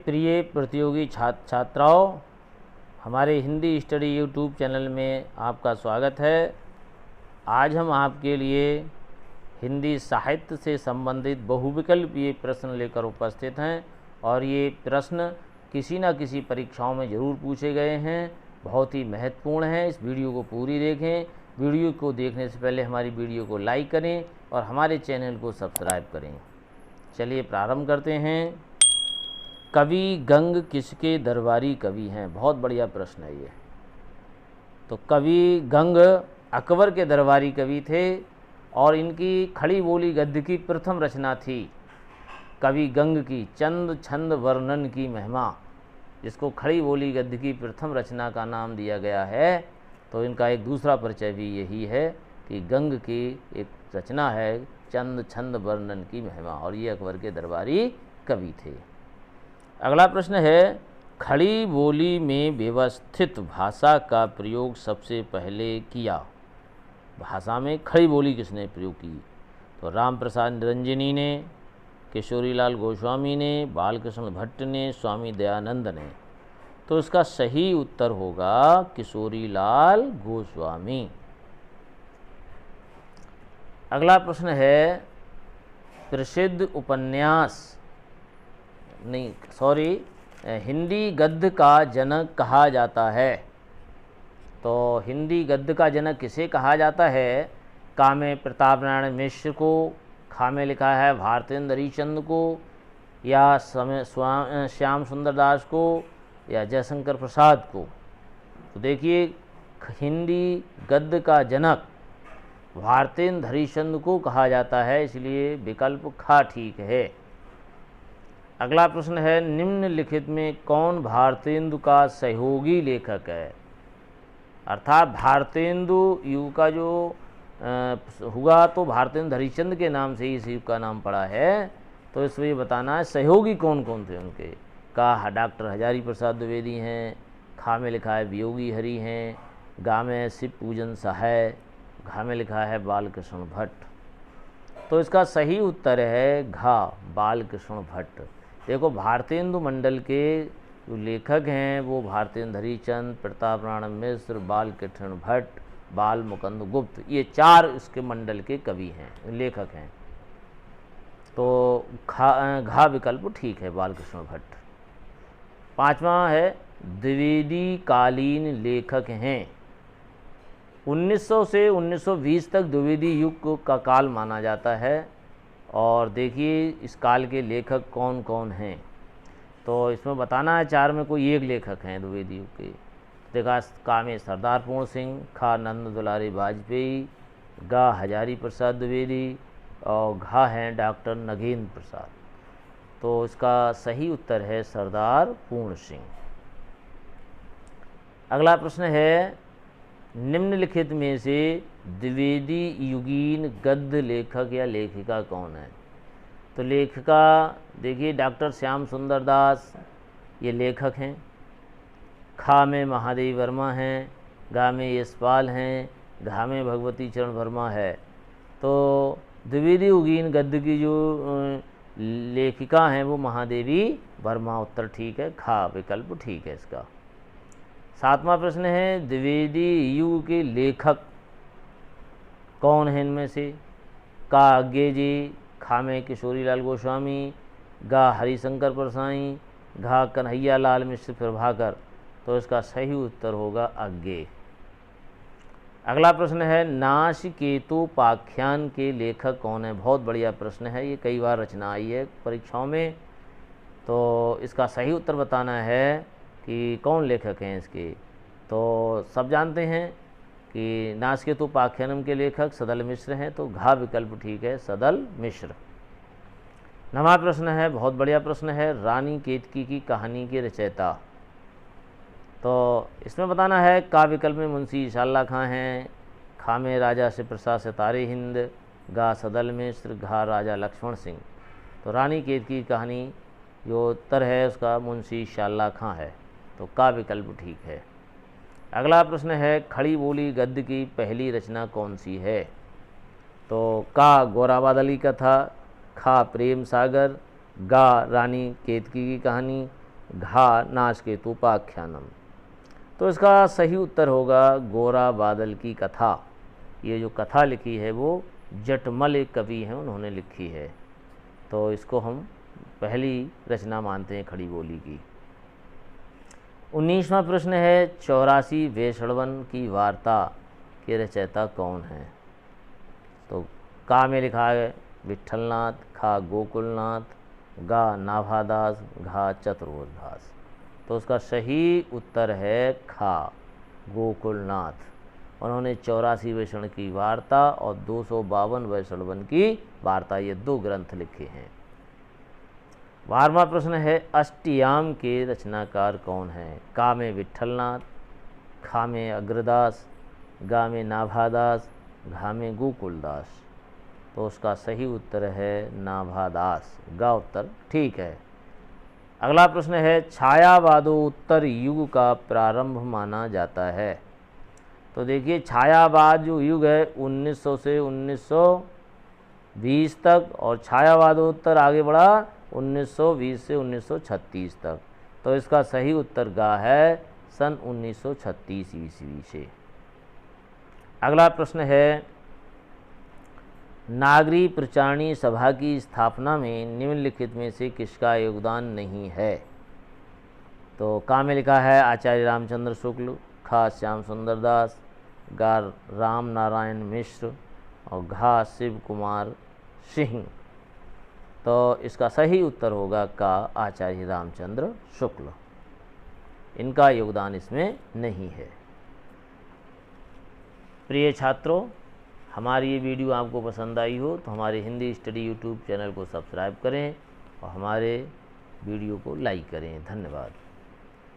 प्रिय प्रतियोगी छात्राओं, हमारे हिंदी स्टडी यूट्यूब चैनल में आपका स्वागत है। आज हम आपके लिए हिंदी साहित्य से संबंधित बहुविकल्पीय प्रश्न लेकर उपस्थित हैं और ये प्रश्न किसी न किसी परीक्षाओं में ज़रूर पूछे गए हैं, बहुत ही महत्वपूर्ण हैं। इस वीडियो को पूरी देखें। वीडियो को देखने से पहले हमारी वीडियो को लाइक करें और हमारे चैनल को सब्सक्राइब करें। चलिए प्रारंभ करते हैं। कवि गंग किसके दरबारी कवि हैं? बहुत बढ़िया प्रश्न है ये। तो कवि गंग अकबर के दरबारी कवि थे और इनकी खड़ी बोली गद्य की प्रथम रचना थी कवि गंग की चंद छंद वर्णन की महिमा, जिसको खड़ी बोली गद्य की प्रथम रचना का नाम दिया गया है। तो इनका एक दूसरा परिचय भी यही है कि गंग की एक रचना है चंद छंद वर्णन की महिमा, और ये अकबर के दरबारी कवि थे। अगला प्रश्न है, खड़ी बोली में व्यवस्थित भाषा का प्रयोग सबसे पहले किया? भाषा में खड़ी बोली किसने प्रयोग की? तो राम प्रसाद निरंजनी ने, किशोरीलाल गोस्वामी ने, बालकृष्ण भट्ट ने, स्वामी दयानंद ने। तो इसका सही उत्तर होगा किशोरीलाल गोस्वामी। अगला प्रश्न है, प्रसिद्ध उपन्यास हिंदी गद्य का जनक कहा जाता है। तो हिंदी गद्य का जनक किसे कहा जाता है? कामे प्रताप नारायण मिश्र को, खा में लिखा है भारतेंद्र हरिश्चंद्र को, या श्याम सुंदर दास को, या जयशंकर प्रसाद को। तो देखिए, हिंदी गद्य का जनक भारतेंद्र हरिश्चंद्र को कहा जाता है, इसलिए विकल्प खा ठीक है। अगला प्रश्न है, निम्नलिखित में कौन भारतेंदु का सहयोगी लेखक है? अर्थात भारतेंदु युग का जो हुआ तो भारतेंद्र हरिश्चंद्र के नाम से ही इस युग का नाम पड़ा है। तो इसमें ये बताना है सहयोगी कौन कौन थे उनके। का डॉक्टर हजारी प्रसाद द्विवेदी हैं, खा में लिखा है वियोगी हरि हैं, गा में शिव पूजन सहाय, घा में लिखा है बालकृष्ण भट्ट। तो इसका सही उत्तर है घा, बालकृष्ण भट्ट। देखो, भारतेंदु मंडल के जो लेखक हैं वो भारतेंद्र हरिश्चंद्र, प्रताप नारायण मिश्र, बालकृष्ण भट्ट, बाल मुकुंद गुप्त, ये चार इसके मंडल के कवि हैं, लेखक हैं। तो घा विकल्प ठीक है, बालकृष्ण भट्ट। पांचवा है, द्विवेदी कालीन लेखक हैं। 1900 से 1920 तक द्विवेदी युग का काल माना जाता है। और देखिए, इस काल के लेखक कौन कौन हैं। तो इसमें बताना है चार में कोई एक लेखक हैं द्विवेदी युग के। देखा, का में सरदार पूर्ण सिंह, खा नंद दुलारी वाजपेयी, गा हजारी प्रसाद द्विवेदी, और घा हैं डॉक्टर नगेंद्र प्रसाद। तो इसका सही उत्तर है सरदार पूर्ण सिंह। अगला प्रश्न है, निम्नलिखित में से द्विवेदी युगीन गद्य लेखक या लेखिका कौन है? तो लेखिका देखिए, डॉक्टर श्याम सुंदर दास ये लेखक हैं। खा में महादेवी वर्मा हैं, गा में यशपाल हैं, घा में भगवती चरण वर्मा है। तो द्विवेदी युगीन गद्य की जो लेखिका हैं वो महादेवी वर्मा। उत्तर ठीक है, खा विकल्प ठीक है इसका। सातवां प्रश्न है, द्विवेदी युग के लेखक कौन हैं इनमें से? का अज्ञे जी, खा में किशोरीलाल गोस्वामी, गा हरिशंकर परसाई, घा कन्हैया लाल मिश्र प्रभाकर। तो इसका सही उत्तर होगा अज्ञे। अगला प्रश्न है, नासिकेतोपाख्यान के लेखक कौन है? बहुत बढ़िया प्रश्न है, ये कई बार रचना आई है परीक्षाओं में। तो इसका सही उत्तर बताना है कि कौन लेखक हैं इसके। तो सब जानते हैं कि नासिकेतोपाख्यानम के लेखक सदल मिश्र हैं। तो घा विकल्प ठीक है, सदल मिश्र। नवा प्रश्न है, बहुत बढ़िया प्रश्न है, रानी केतकी की कहानी के रचयिता। तो इसमें बताना है का विकल्प में मुंशी ईशाल्ला खां हैं, खा में राजा शिव प्रसाद सितारे हिंद, गा सदल मिश्र, घा राजा लक्ष्मण सिंह। तो रानी केतकी की कहानी जो उत्तर है उसका मुंशी ईशाल्ला खां है। तो का विकल्प ठीक है। अगला प्रश्न है, खड़ी बोली गद्य की पहली रचना कौन सी है? तो का गोराबाद अली का था, खा प्रेम सागर, गा रानी केतकी की कहानी, घा नाचकेतुपाख्यानम। तो इसका सही उत्तर होगा गोरा बादल की कथा। ये जो कथा लिखी है वो जटमल एक कवि हैं, उन्होंने लिखी है। तो इसको हम पहली रचना मानते हैं खड़ी बोली की। 19वां प्रश्न है 84 वेषड़वन की वार्ता के रचयिता कौन है? तो का में लिखा है विट्ठलनाथ, खा गोकुलनाथ, गा नाभादास, घा चतुर्वेदास। तो उसका सही उत्तर है खा गोकुलनाथ। उन्होंने 84 वेषण की वार्ता और 252 वेषड़वन की वार्ता, ये 2 ग्रंथ लिखे हैं। 12वां प्रश्न है अष्टयाम के रचनाकार कौन है? का में विट्ठलनाथ, खा में अग्रदास, गा में नाभादास, घा में गोकुलदास। तो उसका सही उत्तर है नाभादास, गा उत्तर ठीक है। अगला प्रश्न है छायावादोत्तर युग का प्रारंभ माना जाता है। तो देखिए छायावाद जो युग है 1900 से 1920 तक, और छायावादोत्तर आगे बढ़ा 1920 से 1936 तक। तो इसका सही उत्तर गा है सन 1936 ईस्वी से। अगला प्रश्न है नागरी प्रचारणी सभा की स्थापना में निम्नलिखित में से किसका योगदान नहीं है? तो का में लिखा है आचार्य रामचंद्र शुक्ल, खा श्याम सुंदर दास, गा राम नारायण मिश्र, और घा शिव कुमार सिंह। तो इसका सही उत्तर होगा का आचार्य रामचंद्र शुक्ल, इनका योगदान इसमें नहीं है। प्रिय छात्रों, हमारी ये वीडियो आपको पसंद आई हो तो हमारे हिंदी स्टडी यूट्यूब चैनल को सब्सक्राइब करें और हमारे वीडियो को लाइक करें। धन्यवाद।